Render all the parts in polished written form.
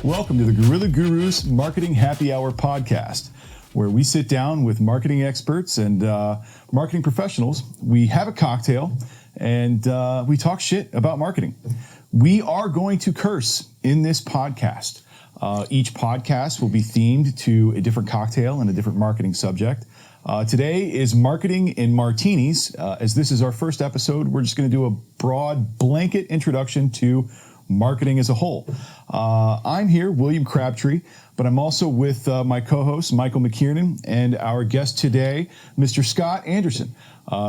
Welcome to the Guerrilla Gurus Marketing Happy Hour podcast, where we sit down with marketing experts and marketing professionals. We have a cocktail and we talk shit about marketing. We are going to curse in this podcast. Each podcast will be themed to a different cocktail and a different marketing subject. Today is marketing in Martinis. As this is our first episode, we're just going to do a broad blanket introduction to marketing as a whole. I'm here, William Crabtree, but I'm also with my co-host, Michael McKiernan, and our guest today, Mr. Scott Anderson.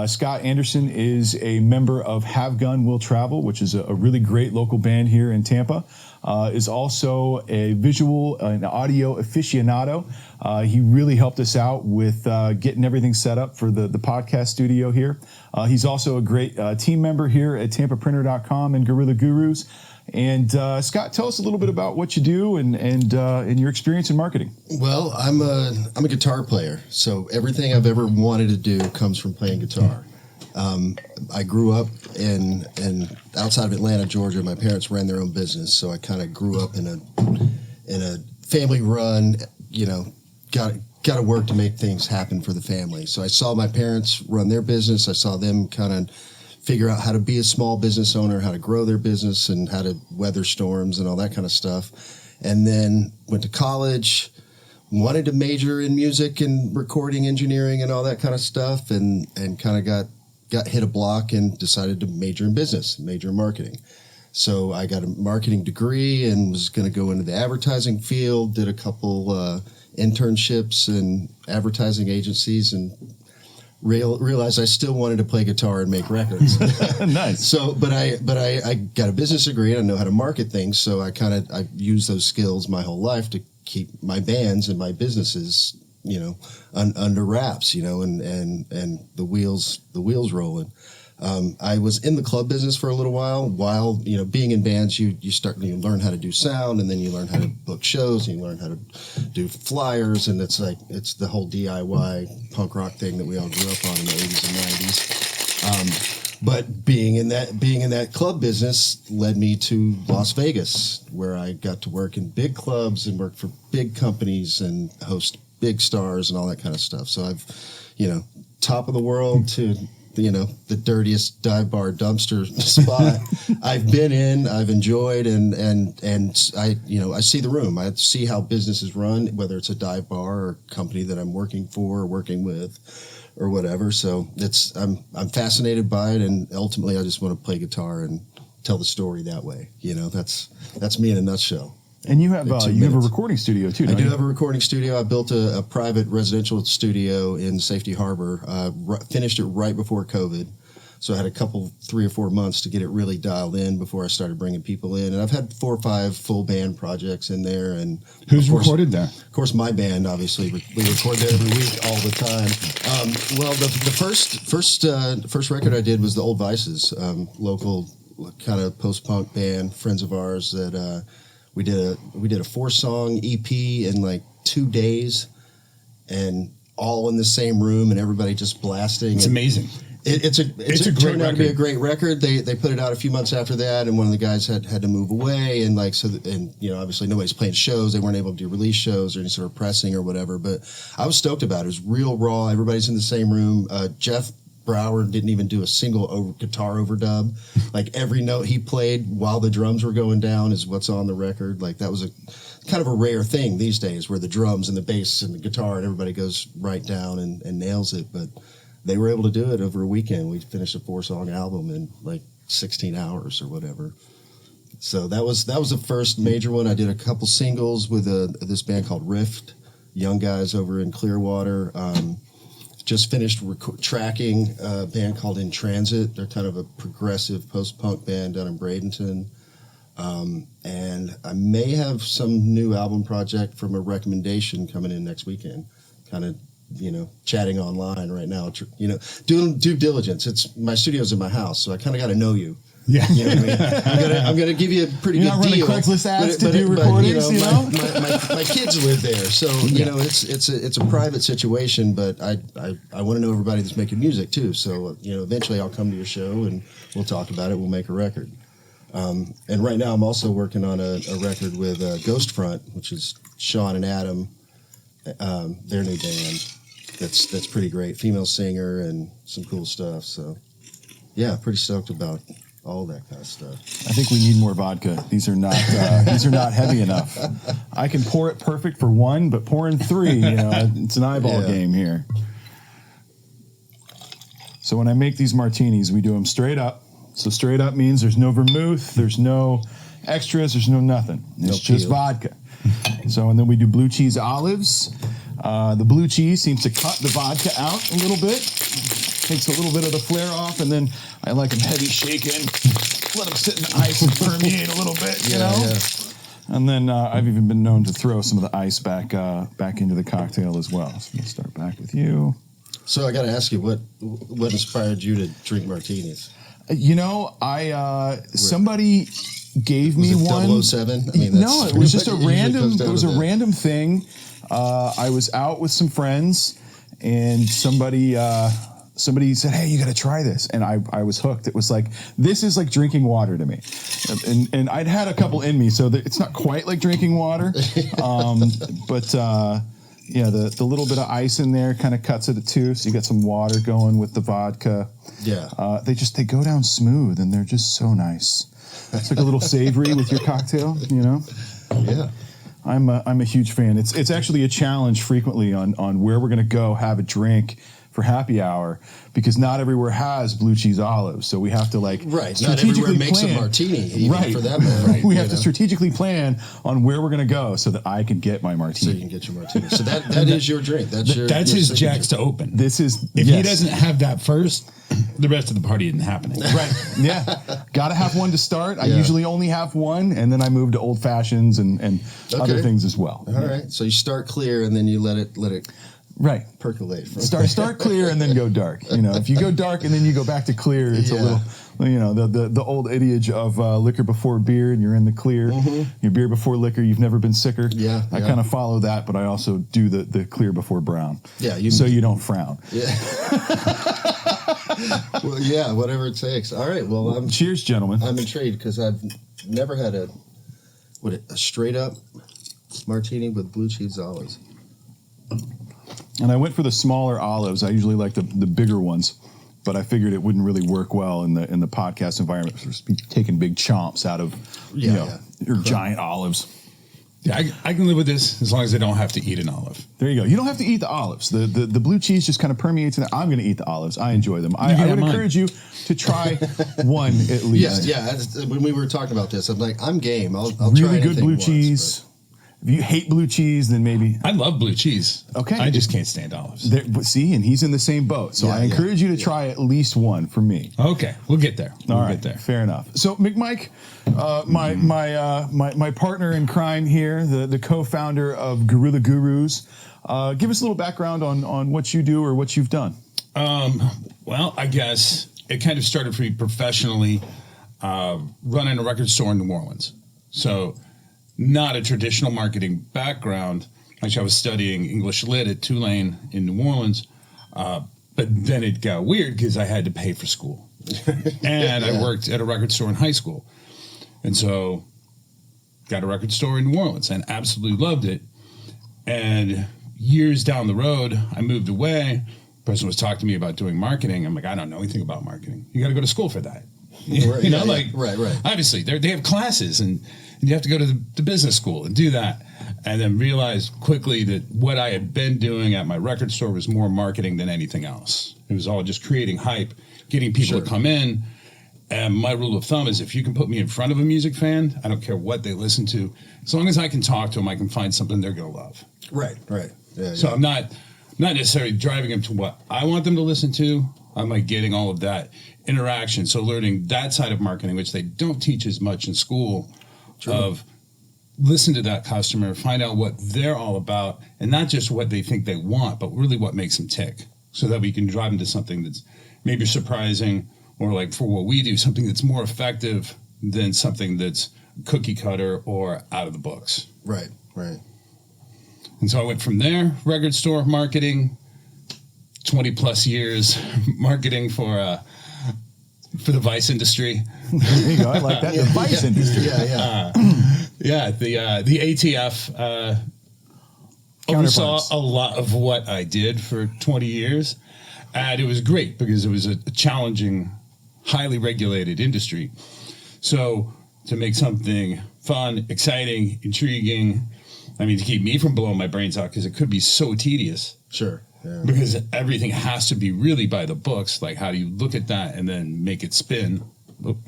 Scott Anderson is a member of Have Gun Will Travel, which is a really great local band here in Tampa. Is also a visual and audio aficionado. He really helped us out with getting everything set up for the podcast studio here. He's also a great team member here at TampaPrinter.com and Guerrilla Gurus. And Scott, tell us a little bit about what you do and your experience in marketing. Well, I'm a guitar player, so everything I've ever wanted to do comes from playing guitar. I grew up in outside of Atlanta, Georgia. My parents ran their own business, so I kind of grew up in a family run. Got to work to make things happen for the family. So I saw my parents run their business. I saw them kind of figure out how to be a small business owner, how to grow their business, and how to weather storms and all that kind of stuff. And then went to college, wanted to major in music and recording engineering and all that kind of stuff, and kind of got hit a block and decided to major in business, major in marketing. So I got a marketing degree and was going to go into the advertising field, did a couple internships in advertising agencies, and realized I still wanted to play guitar and make records. Nice. So, but I got a business degree and I know how to market things. So I use those skills my whole life to keep my bands and my businesses, under wraps, and the wheels rolling. I was in the club business for a little while, being in bands, you learn how to do sound, and then you learn how to book shows, and you learn how to do flyers, and it's the whole DIY punk rock thing that we all grew up on in the 80s and 90s. But being in that club business led me to Las Vegas, where I got to work in big clubs and work for big companies and host big stars and all that kind of stuff. So I've, top of the world to the dirtiest dive bar dumpster spot I've been in, I've enjoyed, and I see the room. I see how business is run, whether it's a dive bar or a company that I'm working for or working with or whatever. So I'm fascinated by it, and ultimately I just want to play guitar and tell the story that way. That's me in a nutshell. And you have a recording studio too, don't you? I do have a recording studio. I built a private residential studio in Safety Harbor, finished it right before COVID. So I had 3 or 4 months to get it really dialed in before I started bringing people in. And I've had 4 or 5 full band projects in there. And who's recorded there? Of course, my band, obviously. We record there every week, all the time. The first record I did was the Old Vices, local kind of post-punk band, friends of ours that... We did a 4-song EP in 2 days, and all in the same room, and everybody just blasting. It's amazing. It's a great record. Out to be a great record. They put it out a few months after that, and one of the guys had to move away, and obviously nobody's playing shows. They weren't able to do release shows or any sort of pressing or whatever. But I was stoked about it. It was real raw. Everybody's in the same room. Jeff Brower didn't even do a single guitar overdub. Every note he played while the drums were going down is what's on the record. That was a kind of a rare thing these days, where the drums and the bass and the guitar and everybody goes right down and nails it. But they were able to do it over a weekend. We finished a 4-song album in 16 hours or whatever. So that was the first major one. I did a couple singles with this band called Rift, young guys over in Clearwater. Just finished tracking a band called In Transit. They're kind of a progressive post-punk band down in Bradenton. And I may have some new album project from a recommendation coming in next weekend. Kind of, chatting online right now, doing due diligence. My studio's in my house, so I kind of got to know you. Yeah. You know what I mean? I'm gonna give you a pretty good deal. You're not running Craigslist ads to do recordings, My kids live there, so it's a private situation. But I want to know everybody that's making music too. So eventually I'll come to your show and we'll talk about it. We'll make a record. And right now I'm also working on a record with Ghost Front, which is Sean and Adam, their new band. That's pretty great. Female singer and some cool stuff. So, yeah, pretty stoked about all that kind of stuff. I think we need more vodka. These are not heavy enough. I can pour it perfect for one, but pouring three, it's an eyeball game here. So when I make these martinis, we do them straight up. So straight up means there's no vermouth, there's no extras, there's no nothing. It's just vodka. So, and then we do blue cheese olives. The blue cheese seems to cut the vodka out a little bit. Takes a little bit of the flair off, and then I like them heavy shaken. Let them sit in the ice and permeate a little bit, you know? Yeah. And then I've even been known to throw some of the ice back into the cocktail as well. So we'll start back with you. So I got to ask you, what inspired you to drink martinis? Somebody gave me one. 007? No, it was just a random. It was a random thing. I was out with some friends, and somebody said, "Hey, you got to try this," and I was hooked. It was like, this is like drinking water to me, and I'd had a couple in me, so it's not quite like drinking water, but. The little bit of ice in there kind of cuts it too. So you got some water going with the vodka. Yeah. They go down smooth, and they're just so nice. It's like a little savory with your cocktail, Yeah. I'm a huge fan. It's actually a challenge frequently on where we're going to go have a drink for happy hour, because not everywhere has blue cheese olives. So we have to not everywhere makes a martini, even for that matter. We have to strategically plan on where we're going to go so that I can get my martini. So you can get your martini. So that is your drink. That's his jacks to open. This is if he doesn't have that first, the rest of the party isn't happening. Right. Yeah. Got to have one to start. I usually only have one, and then I move to old fashions and other things as well. All right. So you start clear, and then you let it right percolate. Start clear and then go dark. If you go dark and then you go back to clear, it's a little, the old adage of liquor before beer, and you're in the clear. Mm-hmm. Your beer before liquor, you've never been sicker. Yeah. I kind of follow that, but I also do the clear before brown. Yeah. So you don't frown. Yeah. Well, yeah, whatever it takes. All right. Well, cheers, gentlemen. I'm intrigued because I've never had a straight up martini with blue cheese olives. And I went for the smaller olives. I usually like the bigger ones, but I figured it wouldn't really work well in the podcast environment. Just be taking big chomps out of your giant olives. Yeah, I can live with this as long as I don't have to eat an olive. There you go. You don't have to eat the olives. The blue cheese just kind of permeates in there. I'm going to eat the olives. I enjoy them. I would encourage you to try one at least. Yeah. When we were talking about this, I'm like, I'm game. I'll really try good blue cheese. If you hate blue cheese, then maybe... I love blue cheese. Okay. I just can't stand olives. See, and he's in the same boat. So I encourage you to try at least one for me. Okay. We'll get there. All right. Fair enough. So, McMike, my partner in crime here, the co-founder of Guerrilla Gurus, give us a little background on what you do or what you've done. Well, I guess it kind of started for me professionally, running a record store in New Orleans. So... not a traditional marketing background. Actually, I was studying English Lit at Tulane in New Orleans, but then it got weird because I had to pay for school. And I worked at a record store in high school. And so got a record store in New Orleans and absolutely loved it. And years down the road, I moved away. The person was talking to me about doing marketing. I'm like, I don't know anything about marketing. You got to go to school for that. Right. Obviously, they have classes, and you have to go to the business school and do that. And then realized quickly that what I had been doing at my record store was more marketing than anything else. It was all just creating hype, getting people to come in. And my rule of thumb is if you can put me in front of a music fan, I don't care what they listen to. As long as I can talk to them, I can find something they're going to love. Right. Yeah, so I'm not necessarily driving them to what I want them to listen to. I'm like getting all of that interaction. So learning that side of marketing, which they don't teach as much in school, of listen to that customer, find out what they're all about, and not just what they think they want, but really what makes them tick, so that we can drive them to something that's maybe surprising, or like for what we do, something that's more effective than something that's cookie cutter or out of the books. Right. And so I went from there, record store marketing, 20 plus years marketing for for the vice industry. There you go. I like that. The vice industry. The ATF oversaw a lot of what I did for 20 years. And it was great because it was a challenging, highly regulated industry. So to make something fun, exciting, intriguing, I mean, to keep me from blowing my brains out, because it could be so tedious. Sure. Yeah. Because everything has to be really by the books. Like, how do you look at that and then make it spin? And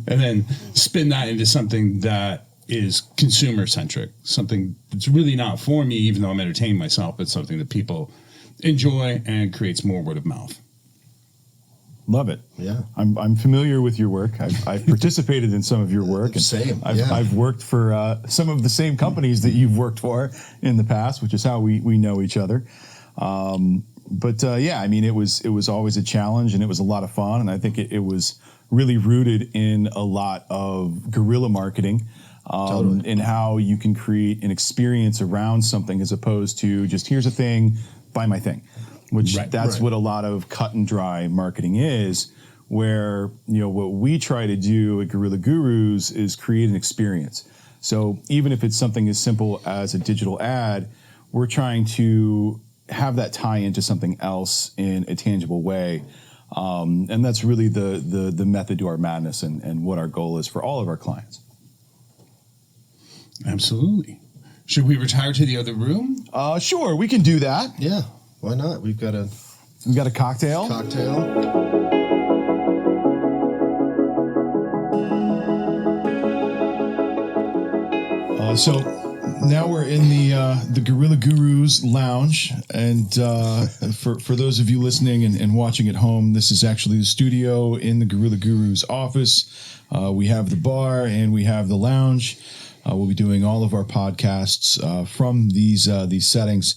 then spin that into something that is consumer centric, something that's really not for me, even though I'm entertaining myself, but something that people enjoy and creates more word of mouth. Love it. Yeah. I'm familiar with your work. I've participated in some of your work. And Same. I've worked for some of the same companies that you've worked for in the past, which is how we know each other. I mean, it was always a challenge, and it was a lot of fun. And I think it was really rooted in a lot of guerrilla marketing, Totally. in how you can create an experience around something as opposed to just, here's a thing, buy my thing, which that's what a lot of cut and dry marketing is, where, what we try to do at Guerrilla Gurus is create an experience. So even if it's something as simple as a digital ad, we're trying to have that tie into something else in a tangible way. And that's really the method to our madness and what our goal is for all of our clients. Absolutely. Should we retire to the other room? Sure, we can do that. Yeah. Why not? We've got a cocktail. So now we're in the Guerrilla Gurus lounge, and for those of you listening and watching at home, this is actually the studio in the Guerrilla Gurus office. We have the bar and we have the lounge. We'll be doing all of our podcasts from these settings,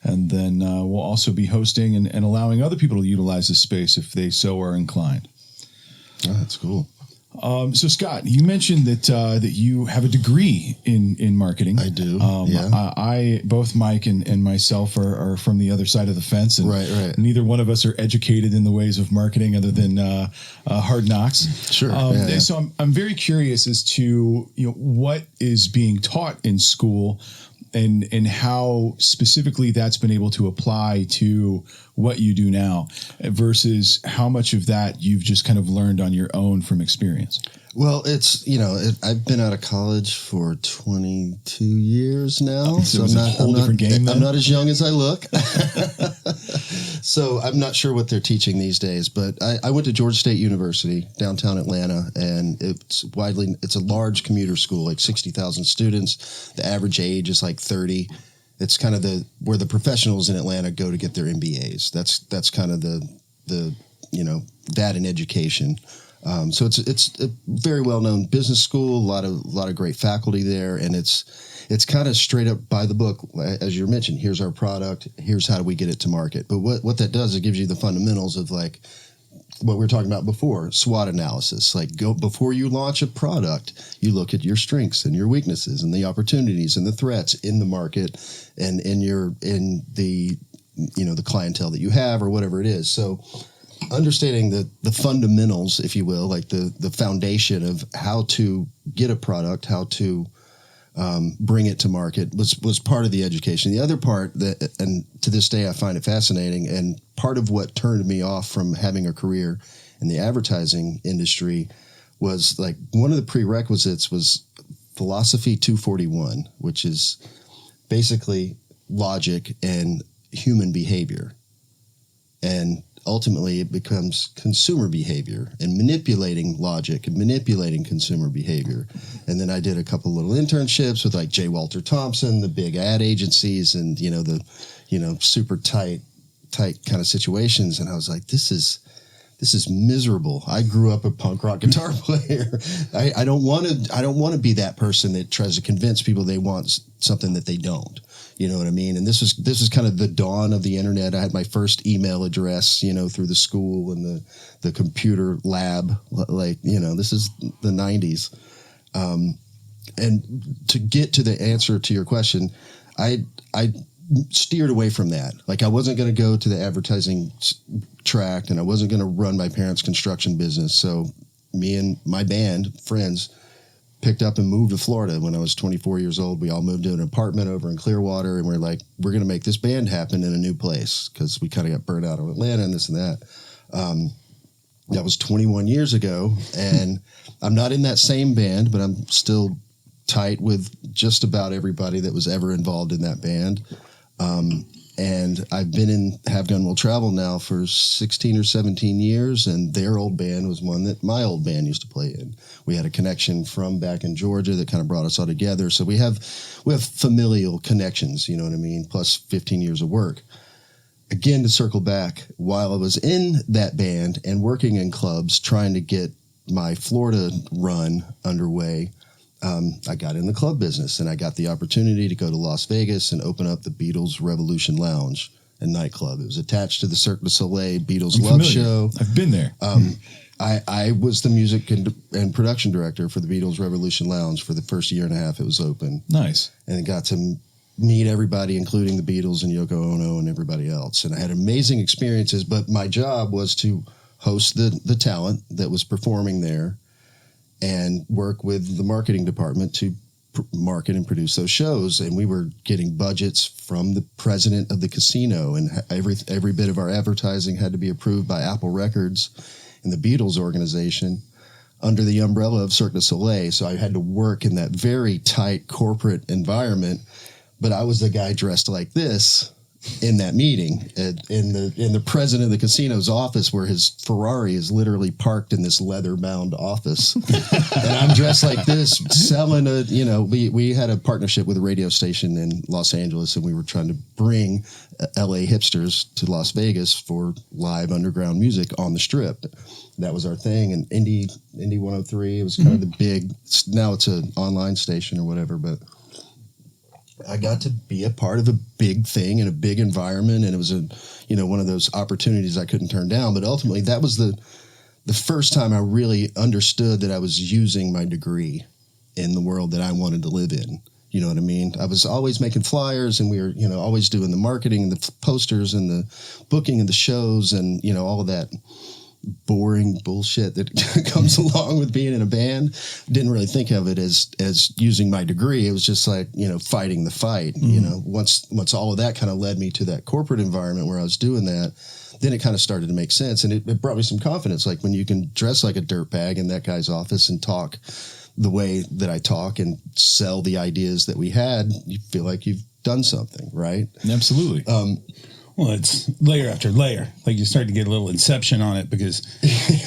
and then we'll also be hosting and allowing other people to utilize this space if they so are inclined. Oh, that's cool. So Scott, you mentioned that you have a degree in marketing. I do. I both Mike and myself are from the other side of the fence, and right. neither one of us are educated in the ways of marketing other than hard knocks. Sure. So I'm very curious as to what is being taught in school, and how specifically that's been able to apply to what you do now versus how much of that you've just kind of learned on your own from experience. Well, it's, I've been out of college for 22 years now. So it's a whole different game then? I'm not as young as I look. So I'm not sure what they're teaching these days, but I went to Georgia State University, downtown Atlanta, and it's a large commuter school, like 60,000 students. The average age is like 30. It's kind of where the professionals in Atlanta go to get their MBAs. That's kind of the that in education. So it's a very well-known business school, a lot of great faculty there, and it's kind of straight up by the book, as you mentioned. Here's our product. Here's how do we get it to market. But what that does, it gives you the fundamentals of like what we were talking about before, SWOT analysis. Like before you launch a product, you look at your strengths and your weaknesses and the opportunities and the threats in the market and in the the clientele that you have or whatever it is. So understanding the fundamentals, if you will, like the foundation of how to get a product, how to bring it to market was part of the education. The other part and to this day I find it fascinating, and part of what turned me off from having a career in the advertising industry was like one of the prerequisites was Philosophy 241, which is basically logic and human behavior. And ultimately it becomes consumer behavior and manipulating logic and manipulating consumer behavior. And then I did a couple little internships with like J. Walter Thompson, the big ad agencies, and super tight kind of situations. And I was like, this is miserable. I grew up a punk rock guitar player. I don't want to be that person that tries to convince people they want something that they don't. You know what I mean? And this is kind of the dawn of the internet. I had my first email address, through the school and the computer lab. This is the 90s. And to get to the answer to your question, I steered away from that. Like I wasn't going to go to the advertising track, and I wasn't going to run my parents' construction business. So me and my band friends picked up and moved to Florida when I was 24 years old. We all moved to an apartment over in Clearwater, and we're like, we're going to make this band happen in a new place, because we kind of got burnt out of Atlanta and this and that. That was 21 years ago, and I'm not in that same band, but I'm still tight with just about everybody that was ever involved in that band. And I've been in Have Gun Will Travel now for 16 or 17 years, and their old band was one that my old band used to play in. We had a connection from back in Georgia that kind of brought us all together. So we have familial connections, you know what I mean, plus 15 years of work. Again, to circle back, while I was in that band and working in clubs trying to get my Florida run underway, I got in the club business, and I got the opportunity to go to Las Vegas and open up the Beatles Revolution Lounge and nightclub. It was attached to the Cirque du Soleil Beatles Love Show. I've been there. I was the music and production director for the Beatles Revolution Lounge for the first year and a half it was open. Nice. And got to meet everybody, including the Beatles and Yoko Ono and everybody else. And I had amazing experiences, but my job was to host the talent that was performing there and work with the marketing department to market and produce those shows. And we were getting budgets from the president of the casino, and every bit of our advertising had to be approved by Apple Records and the Beatles organization under the umbrella of Cirque du Soleil. So I had to work in that very tight corporate environment, but I was the guy dressed like this in that meeting in the president of the casino's office, where his Ferrari is literally parked in this leather-bound office. And I'm dressed like this, selling we had a partnership with a radio station in Los Angeles, and we were trying to bring LA hipsters to Las Vegas for live underground music on the Strip. That was our thing. And Indie 103, it was kind of the big, now it's an online station or whatever, but I got to be a part of a big thing in a big environment, and it was one of those opportunities I couldn't turn down. But ultimately, that was the first time I really understood that I was using my degree in the world that I wanted to live in. You know what I mean? I was always making flyers, and we were, always doing the marketing and the posters and the booking and the shows and, all of that boring bullshit that comes along with being in a band. Didn't really think of it as using my degree. It was just like, fighting the fight. Once all of that kind of led me to that corporate environment where I was doing that, then it kind of started to make sense. And it brought me some confidence. Like when you can dress like a dirtbag in that guy's office and talk the way that I talk and sell the ideas that we had, you feel like you've done something, right? Absolutely. Well, it's layer after layer. Like you start to get a little inception on it, because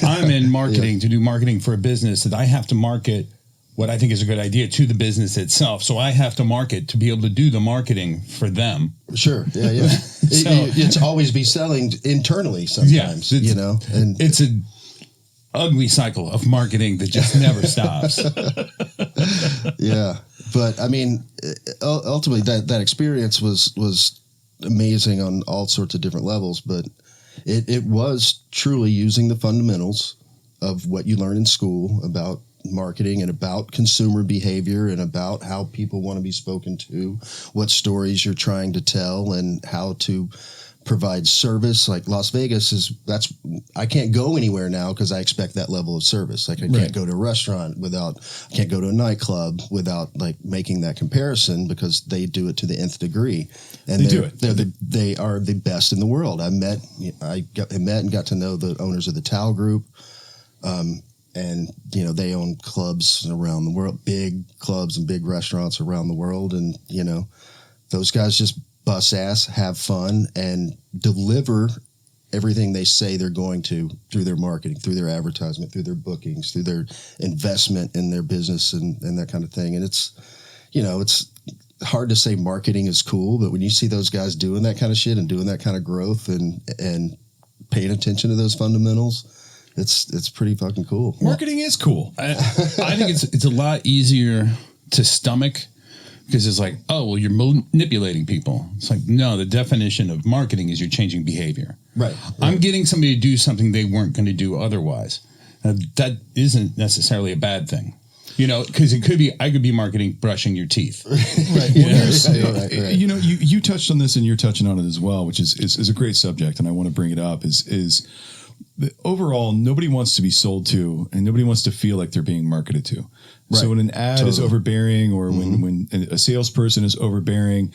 I'm in marketing to do marketing for a business that I have to market what I think is a good idea to the business itself. So I have to market to be able to do the marketing for them. Sure. Yeah. It's always be selling internally sometimes, and it's an ugly cycle of marketing that just never stops. Yeah. But I mean, ultimately that experience was amazing on all sorts of different levels, but it was truly using the fundamentals of what you learn in school about marketing and about consumer behavior and about how people want to be spoken to, what stories you're trying to tell, and how to provide service. Like Las Vegas I can't go anywhere now because I expect that level of service. Like I can't go to a restaurant I can't go to a nightclub without like making that comparison, because they do it to the nth degree. And they are the best in the world. I met and got to know the owners of the Tao Group. And they own clubs around the world, big clubs and big restaurants around the world. And, those guys just bust ass, have fun, and deliver everything they say they're going to through their marketing, through their advertisement, through their bookings, through their investment in their business and that kind of thing. And it's hard to say marketing is cool, but when you see those guys doing that kind of shit and doing that kind of growth and paying attention to those fundamentals, it's pretty fucking cool. Marketing is cool. I think it's a lot easier to stomach, because it's like, oh, well, you're manipulating people. It's like, no, the definition of marketing is you're changing behavior. Right. I'm getting somebody to do something they weren't going to do otherwise. That isn't necessarily a bad thing. You know, because it could be, I could be marketing brushing your teeth. Right. Right. You know, you touched on this and you're touching on it as well, which is a great subject. And I want to bring it up is the overall, nobody wants to be sold to and nobody wants to feel like they're being marketed to. Right. So when an ad is overbearing or when a salesperson is overbearing,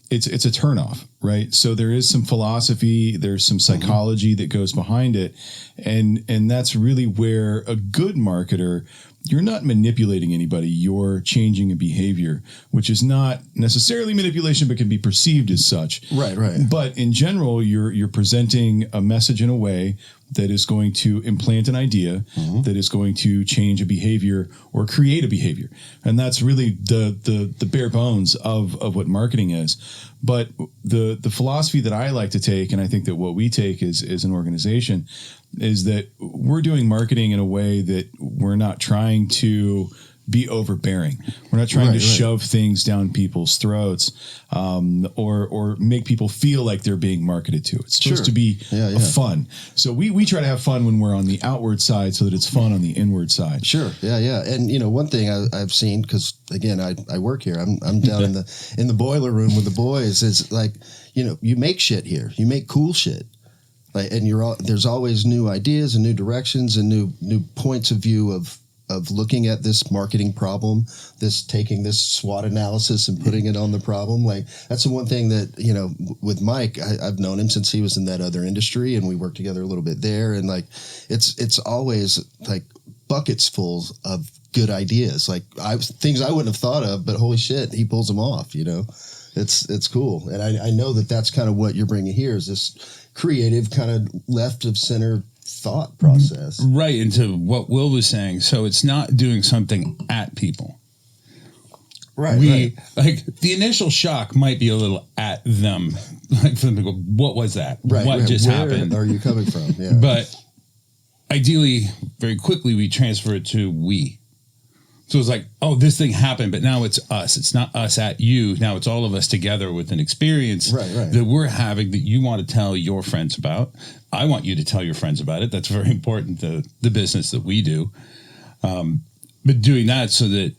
it's a turnoff, right? So there is some philosophy, there's some psychology that goes behind it. And that's really where a good marketer, you're not manipulating anybody, you're changing a behavior, which is not necessarily manipulation, but can be perceived as such. Right. But in general, you're presenting a message in a way that is going to implant an idea, that is going to change a behavior or create a behavior. And that's really the bare bones of what marketing is. But the philosophy that I like to take, and I think that what we take is an organization, is that we're doing marketing in a way that we're not trying to be overbearing. We're not trying to shove things down people's throats, or make people feel like they're being marketed to. It's supposed to be fun. So we try to have fun when we're on the outward side so that it's fun on the inward side. Sure. Yeah. And you know, one thing I've seen, because again, I work here. I'm down in the boiler room with the boys. Is like, you know, you make shit here. You make cool shit. Like, and there's always new ideas and new directions and new points of view of looking at this marketing problem, taking this SWOT analysis and putting it on the problem. Like, that's the one thing that, you know, with Mike, I've known him since he was in that other industry and we worked together a little bit there. And like, it's always like buckets full of good ideas, like things I wouldn't have thought of, but holy shit, he pulls them off, you know. It's cool. And I know that's kind of what you're bringing here, is this creative kind of left of center thought process. Right, into what Will was saying. So it's not doing something at people. Right. Like, the initial shock might be a little at them. Like, for them to go, what was that? What just happened? Where are you coming from? Yeah. But ideally, very quickly, we transfer it to we. So it's like, oh, this thing happened, but now it's us. It's not us at you. Now it's all of us together with an experience that we're having that you want to tell your friends about. I want you to tell your friends about it. That's very important to the business that we do. But doing that so that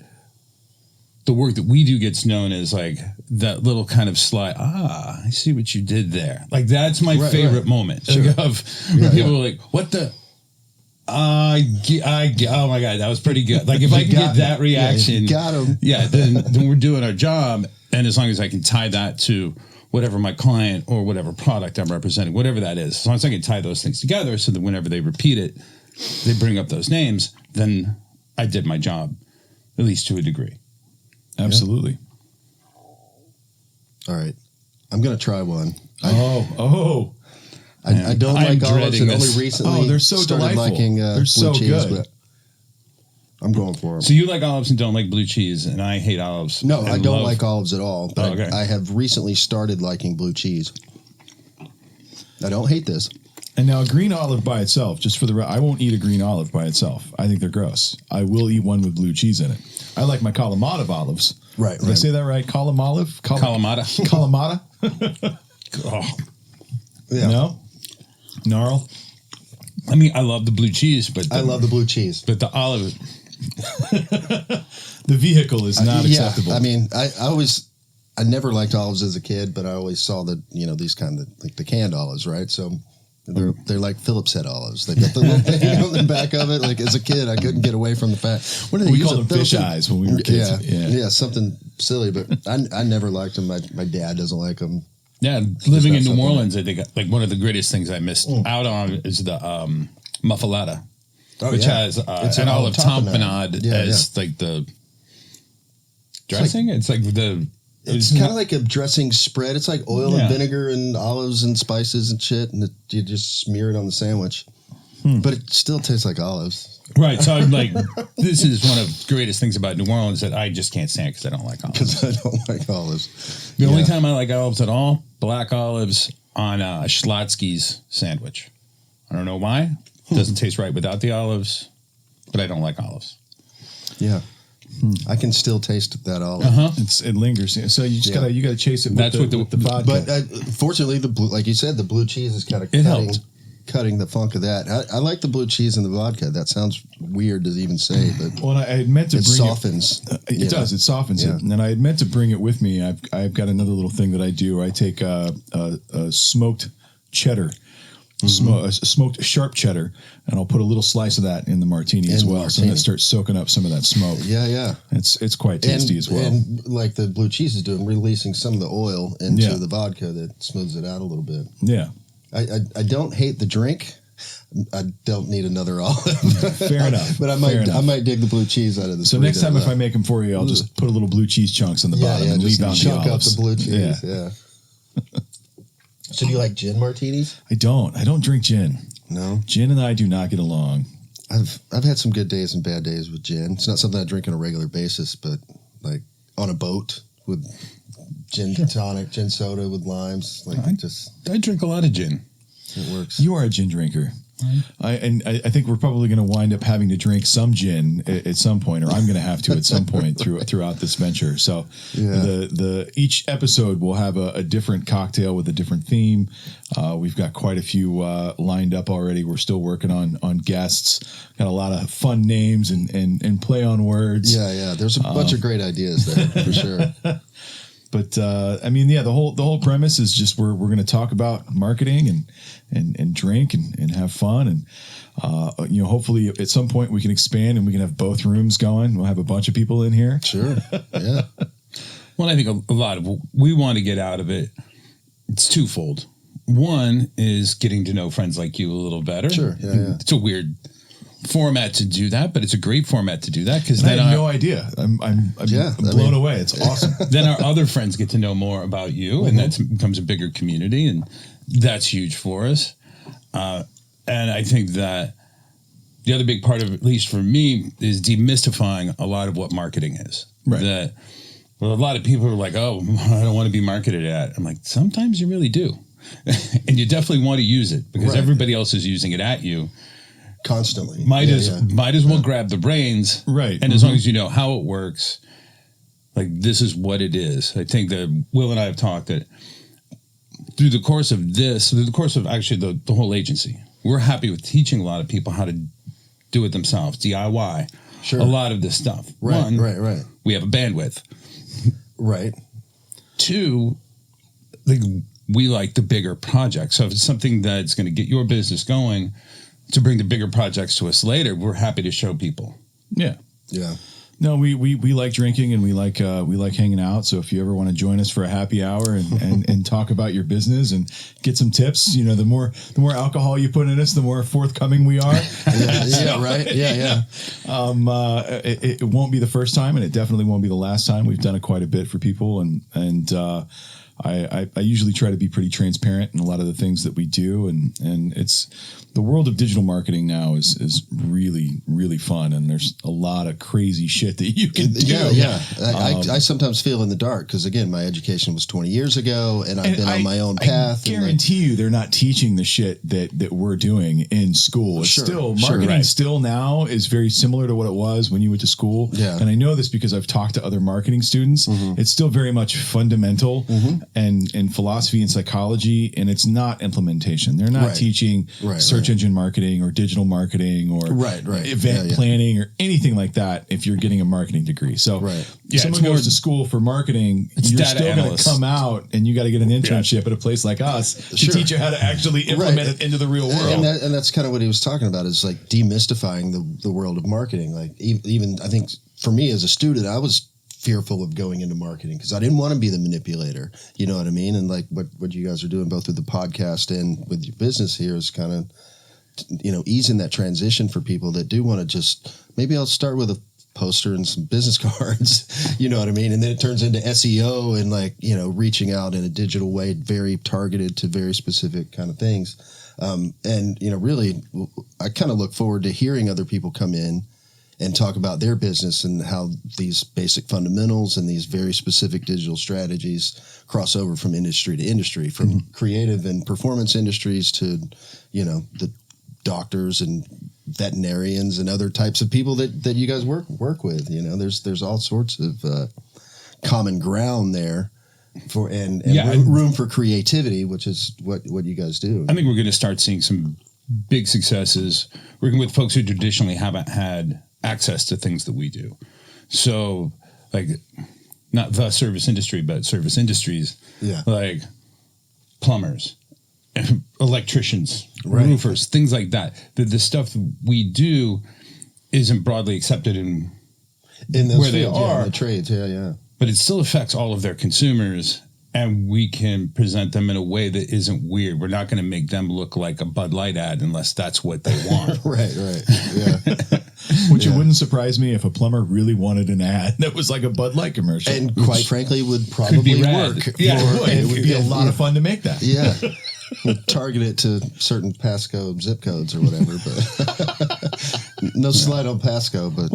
the work that we do gets known as like that little kind of sly, I see what you did there. Like, that's my favorite moment of where people are like, what the... oh my God, that was pretty good. Like, if I can get that reaction, got him. Yeah, then we're doing our job. And as long as I can tie that to whatever my client or whatever product I'm representing, whatever that is, as long as I can tie those things together so that whenever they repeat it, they bring up those names, then I did my job, at least to a degree. Absolutely. All right. I'm going to try one. I don't like olives, and only recently they're so started delightful. liking they're so blue cheese, good. but I'm going for them. So you like olives and don't like blue cheese, and I hate olives. No, I don't like olives at all, but okay. I have recently started liking blue cheese. I don't hate this. And now a green olive by itself, just for I won't eat a green olive by itself. I think they're gross. I will eat one with blue cheese in it. I like my Kalamata olives. Right. Did I say that right? Kalamata? Kalamata. Oh. Yeah. No? Gnarl? I mean, I love the blue cheese, but I love the blue cheese. But the olive... The vehicle is not acceptable. I mean, I never liked olives as a kid, but I always saw these kind of like the canned olives, right? So they're like Phillips head olives. They got the little thing on the back of it. Like, as a kid, I couldn't get away from the fact. What do they call them? Fish eyes when we were kids. Yeah, something silly, but I never liked them. My dad doesn't like them. Yeah, living in New Orleans, I think like one of the greatest things I missed out on is the muffaletta, which has an olive tapenade as like the dressing. It's like it's kind of like a dressing spread. It's like oil and vinegar and olives and spices and shit, and you just smear it on the sandwich. But it still tastes like olives. Right. So I'm like, this is one of the greatest things about New Orleans that I just can't stand because I don't like olives. Because I don't like olives. The only time I like olives at all, black olives on a Schlotsky's sandwich. I don't know why. It doesn't taste right without the olives, but I don't like olives. Yeah. I can still taste that olive. It lingers. So you just gotta chase it with the vodka. But fortunately, like you said, the blue cheese is kind of It helped. cutting the funk of that. I like the blue cheese and the vodka. That sounds weird to even say, but Well, I had meant to it bring softens. it does. It softens it. And I had meant to bring it with me. I've got another little thing that I do. I take a smoked cheddar, a smoked sharp cheddar, and I'll put a little slice of that in the martini as well. So that starts soaking up some of that smoke. Yeah. It's quite tasty as well. And like the blue cheese is doing, releasing some of the oil into the vodka that smooths it out a little bit. Yeah. I don't hate the drink. I don't need another olive. Fair enough. But I might dig the blue cheese out of the. So next time if I make them for you, I'll just put a little blue cheese chunks on the bottom and leave out the olives. Chunk up the blue cheese. Yeah. So do you like gin martinis? I don't drink gin. No. Gin and I do not get along. I've had some good days and bad days with gin. It's not something I drink on a regular basis, but like on a boat with gin tonic, gin soda with limes, I drink a lot of gin. It works. You are a gin drinker. I think we're probably going to wind up having to drink some gin at some point, or I'm going to have to at some point throughout this venture. So each episode will have a different cocktail with a different theme. We've got quite a few lined up already. We're still working on guests. Got a lot of fun names and play on words. Yeah. There's a bunch of great ideas there for sure. But the whole premise is just we're going to talk about marketing and drink and have fun and hopefully at some point we can expand and we can have both rooms going. We'll have a bunch of people in here. Sure. Yeah. Well, I think a lot of what we want to get out of it, it's twofold. One is getting to know friends like you a little better. Sure. Yeah. It's a weird format to do that, but it's a great format to do that because then I had no idea. I'm blown away. It's awesome. Then our other friends get to know more about you, and that becomes a bigger community, and that's huge for us. And I think that the other big part of, at least for me, is demystifying a lot of what marketing is. Right. That a lot of people are like, "Oh, I don't want to be marketed at." I'm like, sometimes you really do, and you definitely want to use it because everybody else is using it at you. Constantly. Might as well grab the reins. Right. And as long as you know how it works, like this is what it is. I think that Will and I have talked that through the course of actually the whole agency, we're happy with teaching a lot of people how to do it themselves, DIY. Sure. A lot of this stuff. Right. We have a bandwidth. Right. Two, we like the bigger projects. So if it's something that's going to get your business going, to bring the bigger projects to us later, we're happy to show people. Yeah. Yeah. No, we like drinking and we like hanging out. So if you ever want to join us for a happy hour and talk about your business and get some tips, the more alcohol you put in us, the more forthcoming we are. Right. Yeah. It won't be the first time, and it definitely won't be the last time. We've done it quite a bit for people, and I usually try to be pretty transparent in a lot of the things that we do, and it's the world of digital marketing now is really, really fun, and there's a lot of crazy shit that you can do. Yeah. I sometimes feel in the dark because, again, my education was 20 years ago, and I've been on my own path. I guarantee you they're not teaching the shit that we're doing in school. It's still marketing still now is very similar to what it was when you went to school. Yeah. And I know this because I've talked to other marketing students. It's still very much fundamental and philosophy and psychology, and it's not implementation. They're not teaching search engine marketing or digital marketing or event planning or anything like that if you're getting a marketing degree. So if someone goes to school for marketing, you're still going to come out and you got to get an internship at a place like us to teach you how to actually implement it into the real world. And that's kind of what he was talking about, is like demystifying the world of marketing. Like even I think for me as a student, I was fearful of going into marketing because I didn't want to be the manipulator. You know what I mean? And like what you guys are doing both with the podcast and with your business here is kind of, easing that transition for people that do want to just, maybe I'll start with a poster and some business cards, you know what I mean? And then it turns into SEO and reaching out in a digital way, very targeted to very specific kind of things. Really, I kind of look forward to hearing other people come in and talk about their business and how these basic fundamentals and these very specific digital strategies cross over from industry to industry, from creative and performance industries to, the doctors and veterinarians and other types of people that you guys work with. There's all sorts of common ground there for and room for creativity, which is what you guys do. I think we're going to start seeing some big successes working with folks who traditionally haven't had access to things that we do. So, like, not the service industry, but service industries, like plumbers, electricians, roofers, things like that. The stuff we do isn't broadly accepted in those where fields, they are. the trades, but it still affects all of their consumers, and we can present them in a way that isn't weird. We're not going to make them look like a Bud Light ad unless that's what they want. right, yeah. Which it wouldn't surprise me if a plumber really wanted an ad that was like a Bud Light commercial. And quite frankly, would probably work. It would be a lot of fun to make that. Yeah. We'll target it to certain passcode zip codes or whatever, but no slide on passcode, but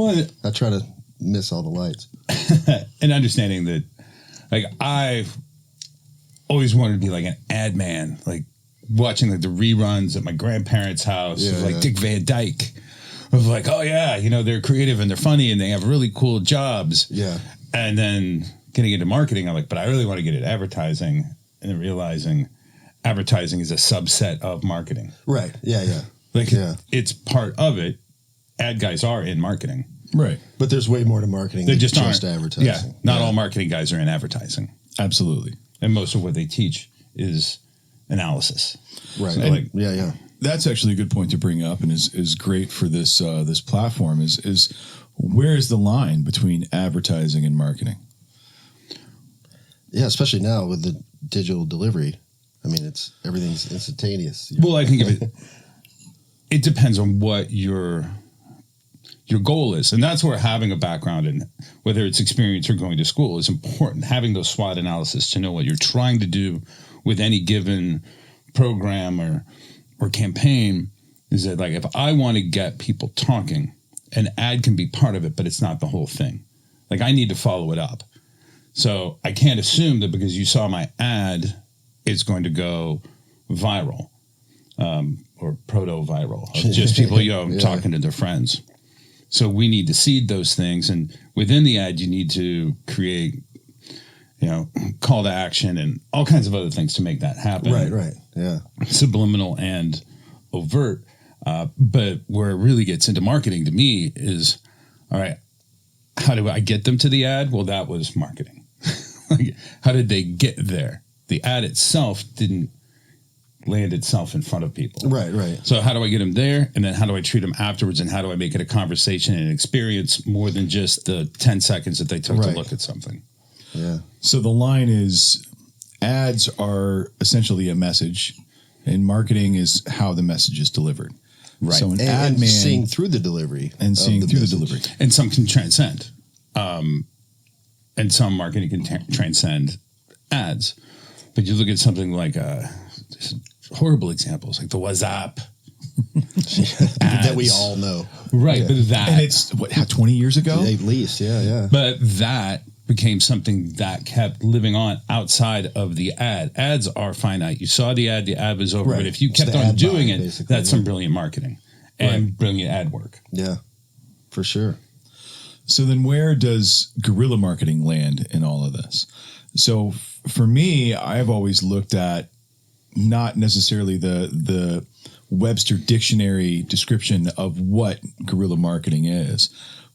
I try to miss all the lights. And understanding that, like, I've always wanted to be like an ad man, like watching like the reruns at my grandparents' house of like Dick Van Dyke, of like, oh yeah, you know, they're creative and they're funny and they have really cool jobs. Yeah. And then getting into marketing, I'm like, but I really want to get into advertising, and then realizing advertising is a subset of marketing. Right. Yeah. Like, it's part of it. Ad guys are in marketing. Right. But there's way more to marketing than just advertising. Yeah. Not all marketing guys are in advertising. Absolutely. And most of what they teach is analysis. Right. So yeah. That's actually a good point to bring up, and is great for this this platform is where is the line between advertising and marketing? Yeah, especially now with the digital delivery. I mean, everything's instantaneous. Well, I think it depends on what your goal is. And that's where having a background in, whether it's experience or going to school, is important. Having those SWOT analysis to know what you're trying to do with any given program or campaign is that, like, if I want to get people talking, an ad can be part of it, but it's not the whole thing. Like, I need to follow it up. So I can't assume that because you saw my ad, it's going to go viral or proto-viral. Just people, talking to their friends. So we need to seed those things. And within the ad, you need to create, call to action and all kinds of other things to make that happen. Right. Yeah. Subliminal and overt. But where it really gets into marketing to me is, all right, how do I get them to the ad? Well, that was marketing. How did they get there? The ad itself didn't land itself in front of people. Right. So how do I get them there? And then how do I treat them afterwards? And how do I make it a conversation and an experience more than just the 10 seconds that they took to look at something? Yeah. So the line is, ads are essentially a message, and marketing is how the message is delivered. Right. So an ad man seeing through the delivery. And seeing through the delivery. And some can transcend. And some marketing can transcend ads. But you look at something like horrible examples, like the WhatsApp that we all know. Right. Yeah. But that. And it's, 20 years ago? At least, yeah. But that became something that kept living on outside of the ad. Ads are finite. You saw the ad was over. Right. But if you kept on doing it, that's some brilliant marketing and brilliant ad work. Yeah, for sure. So then where does guerrilla marketing land in all of this? So for me, I've always looked at not necessarily the Webster dictionary description of what guerrilla marketing is,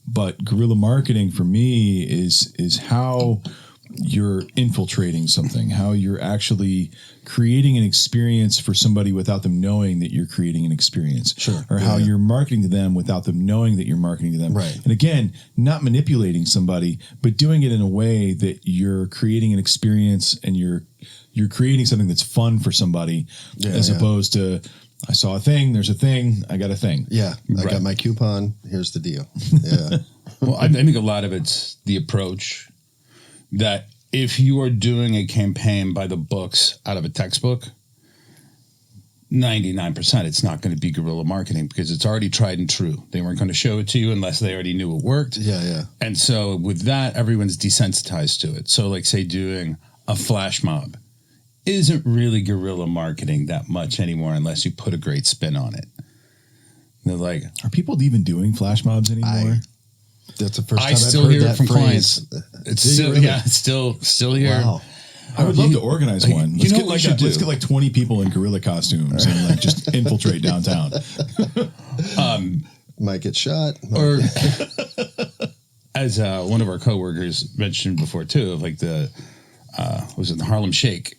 but guerrilla marketing for me is how you're infiltrating something, how you're actually creating an experience for somebody without them knowing that you're creating an experience. Sure. Or how you're marketing to them without them knowing that you're marketing to them. Right. And again, not manipulating somebody, but doing it in a way that you're creating an experience and you're creating something that's fun for somebody, as opposed to, I saw a thing, there's a thing, I got a thing. Yeah, I got my coupon, here's the deal. Yeah. Well, I think a lot of it's the approach that if you are doing a campaign by the books out of a textbook, 99% it's not going to be guerrilla marketing because it's already tried and true. They weren't going to show it to you unless they already knew it worked. Yeah. And so with that, everyone's desensitized to it. So like, say, doing a flash mob isn't really guerrilla marketing that much anymore unless you put a great spin on it. They're like, are people even doing flash mobs anymore? That's the first time I still I've heard hear that it from phrase. clients. It's still, really? Still here. Wow. I would love to organize one. You know what we should do? Let's get like 20 people in gorilla costumes and like just infiltrate downtown. Might get shot. Or as one of our coworkers mentioned before too, of like the was it the Harlem Shake,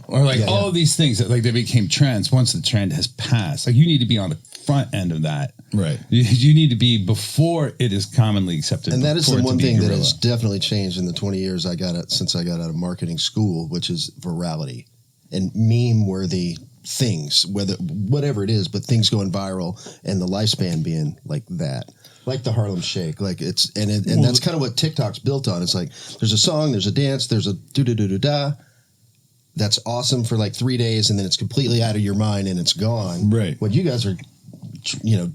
or like all of these things that like they became trends. Once the trend has passed, like you need to be on the front end of that, right? You need to be before it is commonly accepted. And that is the one thing that has definitely changed in the 20 years since I got out of marketing school, which is virality and meme-worthy things, whatever it is, but things going viral and the lifespan being like that. Like the Harlem Shake, like it's and that's kind of what TikTok's built on. It's like there's a song, there's a dance, there's a do-do-do-do-da. That's awesome for like 3 days, and then it's completely out of your mind and it's gone. Right. What you guys are,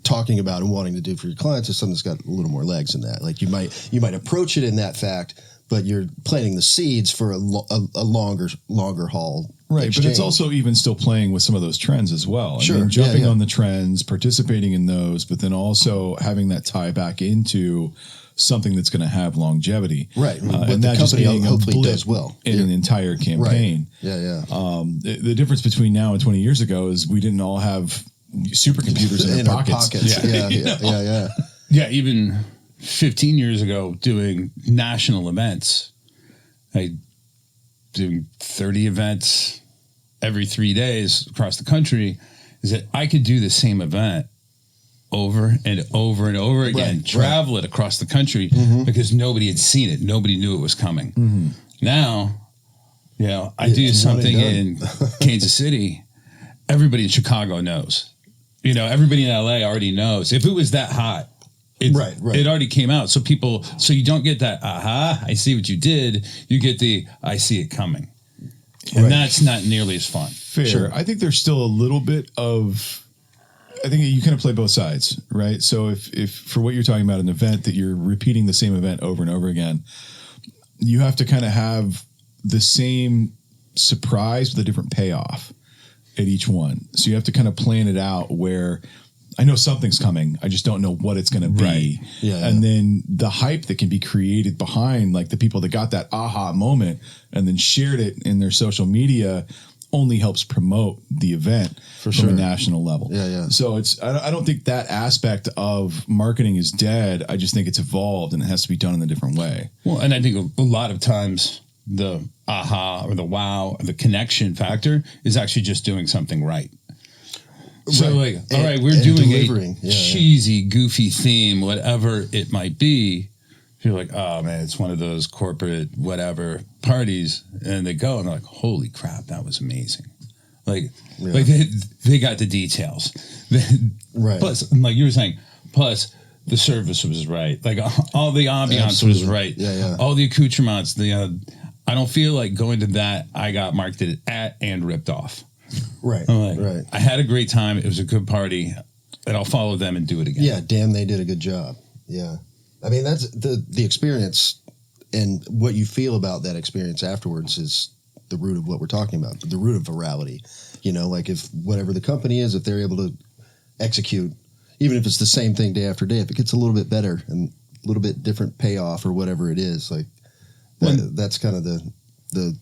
talking about and wanting to do for your clients is something that's got a little more legs than that. Like you might approach it in that fact, but you're planting the seeds for a longer haul. Right, exchange. but it's also even still playing with some of those trends as well. Sure, I mean, jumping on the trends, participating in those, but then also having that tie back into something that's going to have longevity. Right, but and the that just company being hopefully a blip does well in an entire campaign. Right. Yeah. The difference between now and 20 years ago is we didn't all have supercomputers in our pockets. Yeah. Yeah, even 15 years ago, doing national events, I doing 30 events every 3 days across the country, is that I could do the same event over and over and over again, travel it across the country because nobody had seen it. Nobody knew it was coming. Now, I do something in Kansas City. Everybody in Chicago knows. Everybody in LA already knows. If it was that hot, it already came out. So you don't get that, I see what you did. You get the, I see it coming. And that's not nearly as fun. Fair. Sure. I think there's still a little bit of, I think you kind of play both sides, right? So if for what you're talking about, an event that you're repeating the same event over and over again, you have to kind of have the same surprise with a different payoff at each one. So you have to kind of plan it out where I know something's coming. I just don't know what it's going to be. Right. Yeah. And then the hype that can be created behind like the people that got that aha moment and then shared it in their social media only helps promote the event from a national level. Yeah. So I don't think that aspect of marketing is dead. I just think it's evolved and it has to be done in a different way. Well, and I think a lot of times the aha or the wow or the connection factor is actually just doing something right. So all right, we're doing a cheesy, goofy theme, whatever it might be. You're like, oh man, it's one of those corporate whatever parties, and they go and they're like, holy crap, that was amazing. Like they got the details. Right. Plus, like you were saying, the service was right. Like all the ambiance was right. Yeah. All the accoutrements. I don't feel like going to that. I got marketed at and ripped off. Right. Right. I had a great time. It was a good party, and I'll follow them and do it again. Yeah. Damn, they did a good job. Yeah. I mean, that's the experience, and what you feel about that experience afterwards is the root of what we're talking about, the root of virality. Like if whatever the company is, if they're able to execute, even if it's the same thing day after day, if it gets a little bit better and a little bit different payoff or whatever it is, like that's kind of the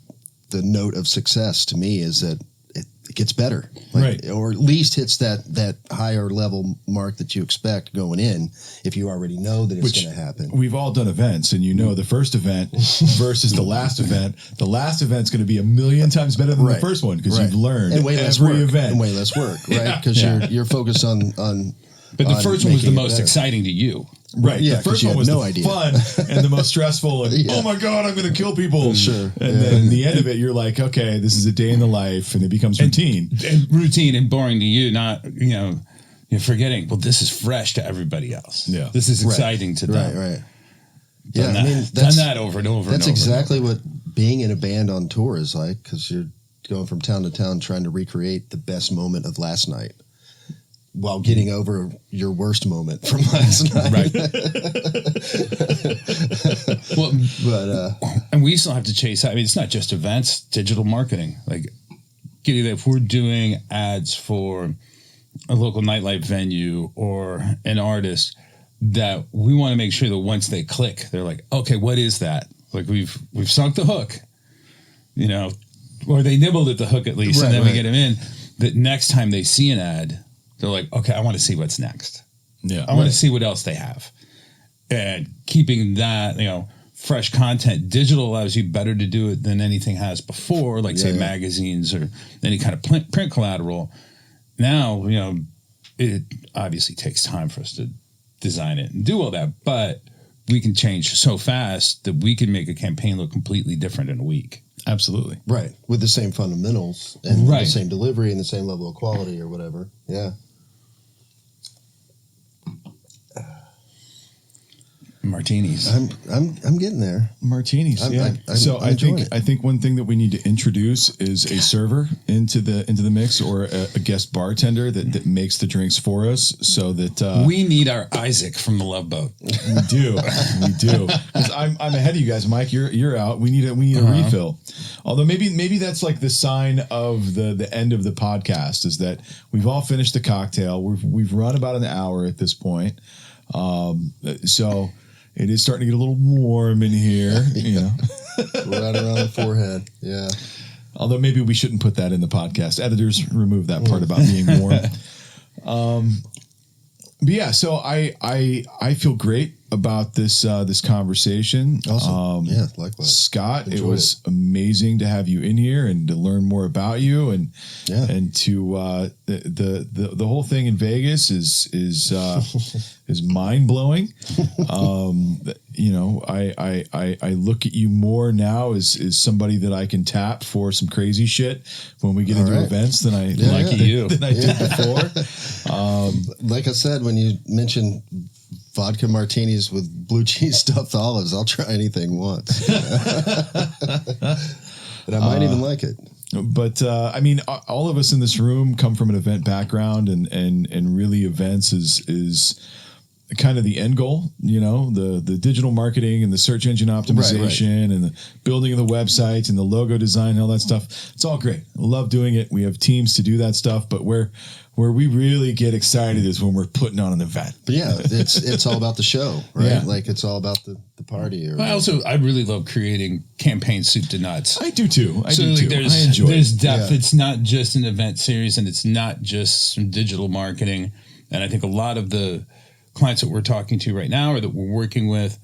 note of success to me, is that it gets better, or at least hits that higher level mark that you expect going in, if you already know that it's going to happen. We've all done events, and the first event versus the last event. The last event's going to be 1,000,000 times better than the first one because you've learned and way less every work, event. and way less work, right? Because you're focused on. But the first one was the most exciting to you. Right. Yeah, the first one was fun and the most stressful. And, oh my God, I'm going to kill people. Sure. And then the end of it, you're like, okay, this is a day in the life, and it becomes routine. And routine and boring to you, not, you're forgetting, well, this is fresh to everybody else. Yeah. This is exciting to them. Right. Done that over and over. That's and over exactly what being in a band on tour is like, because you're going from town to town trying to recreate the best moment of last night, while getting over your worst moment from last night. Right. And we still have to chase. I mean, it's not just events, digital marketing. Like, if we're doing ads for a local nightlife venue or an artist, that we want to make sure that once they click, they're like, okay, what is that? Like we've sunk the hook. or they nibbled at the hook at least, Right, and then we right. get them in. That next time they see an ad, they're like, okay, I want to see what's next. Yeah. I want to see what else they have. And keeping that, fresh content, digital allows you better to do it than anything has before, like say magazines or any kind of print collateral. Now, it obviously takes time for us to design it and do all that, but we can change so fast that we can make a campaign look completely different in a week. Absolutely. Right. With the same fundamentals and Right. the same delivery and the same level of quality or whatever. Yeah. Martinis. I'm getting there. Martinis. I'm So I enjoying think it. I think one thing that we need to introduce is a server into the mix, or a guest bartender that makes the drinks for us, so that We need our Isaac from the Love Boat. we do. Because I'm ahead of you guys, Mike. You're out. We need a refill. Although maybe that's like the sign of the end of the podcast, is that we've all finished the cocktail. We've run about an hour at this point. So it is starting to get a little warm in here, Right around the forehead. Yeah. Although maybe we shouldn't put that in the podcast. Editors, remove that part about being warm. But yeah, so I feel great about this conversation. Awesome. Yeah, likewise. Scott, it Enjoyed was amazing to have you in here and to learn more about you, and to the whole thing in Vegas is mind blowing. I look at you more now as somebody that I can tap for some crazy shit when we get into events than I than I did before. Like I said, when you mentioned vodka martinis with blue cheese stuffed olives, I'll try anything once. And I might even like it. But all of us in this room come from an event background, and really events is kind of the end goal, the digital marketing and the search engine optimization and the building of the websites and the logo design and all that stuff. It's all great. I love doing it. We have teams to do that stuff, but where we really get excited is when we're putting on an event. But yeah, it's all about the show, right? Yeah. Like it's all about the party. I really love creating campaign soup to nuts. I do too. I enjoy There's it. depth. Yeah. It's not just an event series, and it's not just some digital marketing. And I think a lot of the clients that we're talking to right now or that we're working with,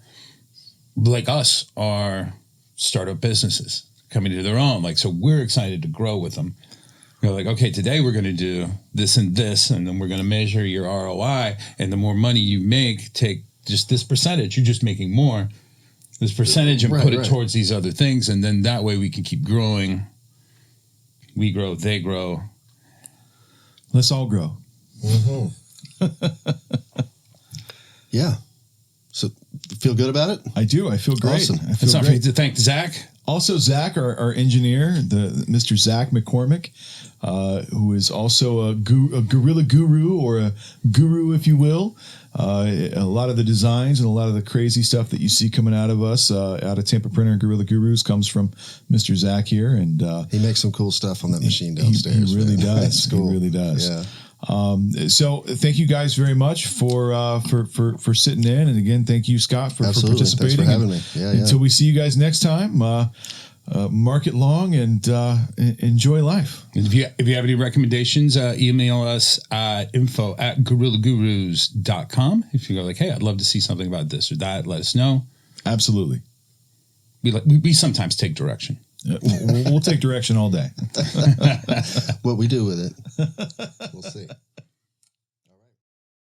like us, are startup businesses coming to their own. So we're excited to grow with them. You're like, okay, today we're going to do this, and then we're going to measure your ROI. And the more money you make, take just this percentage. You're just making more. This percentage and put it towards these other things. And then that way we can keep growing. We grow, they grow. Let's all grow. Mm-hmm. Yeah. So feel good about it? I do. I feel great. Awesome. I feel Let's not forget to thank Zach. Also, Zach, our engineer, the Mr. Zach McCormick, who is also a guerrilla guru, or a guru, if you will. A lot of the designs and a lot of the crazy stuff that you see coming out of us, out of Tampa Printer and Guerrilla Gurus, comes from Mr. Zach here. And he makes some cool stuff on that machine downstairs. He really does. Cool. He really does. Yeah. So thank you guys very much for sitting in, and again, thank you, Scott, for participating. Thanks for having me. Yeah. Until we see you guys next time, market long and enjoy life. And if you have any recommendations, email us at info@guerrillagurus.com. If you go like, hey, I'd love to see something about this or that, let us know. Absolutely. We sometimes take direction. We'll take direction all day. What we do with it, we'll see.